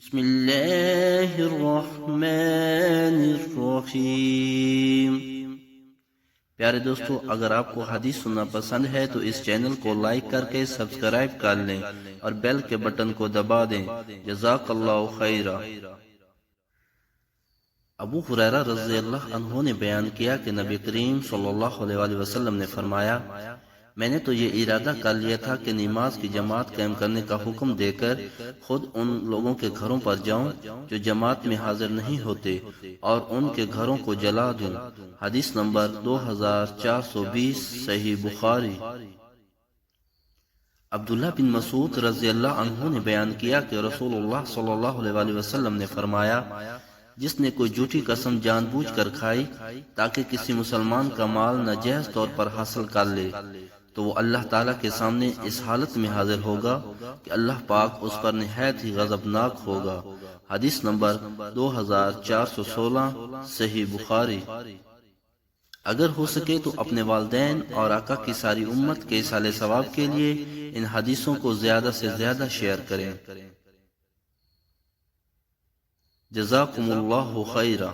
بسم اللہ الرحمن الرحیم۔ پیارے دوستو، اگر آپ کو حدیث سننا پسند ہے تو اس چینل کو لائک کر کے سبسکرائب کر لیں اور بیل کے بٹن کو دبا دیں۔ جزاک اللہ خیرا۔ ابو ہریرہ رضی اللہ عنہ نے بیان کیا کہ نبی کریم صلی اللہ علیہ وسلم نے فرمایا، میں نے تو یہ ارادہ کر لیا تھا کہ نماز کی جماعت قائم کرنے کا حکم دے کر خود ان لوگوں کے گھروں پر جاؤں جو جماعت میں حاضر نہیں ہوتے اور ان کے گھروں کو جلا دوں۔ حدیث نمبر 2420، صحیح بخاری۔ عبداللہ بن مسعود رضی اللہ عنہ نے بیان کیا کہ رسول اللہ صلی اللہ علیہ وسلم نے فرمایا، جس نے کوئی جھوٹی قسم جان بوجھ کر کھائی تاکہ کسی مسلمان کا مال ناجائز طور پر حاصل کر لے تو وہ اللہ تعالیٰ کے سامنے اس حالت میں حاضر ہوگا کہ اللہ پاک اس پر نہایت ہی غضبناک ہوگا۔ حدیث نمبر 2416، صحیح بخاری۔ اگر ہو سکے تو اپنے والدین اور آقا کی ساری امت کے ایصال ثواب کے لیے ان حدیثوں کو زیادہ سے زیادہ شیئر کریں۔ جزاکم اللہ خیرا۔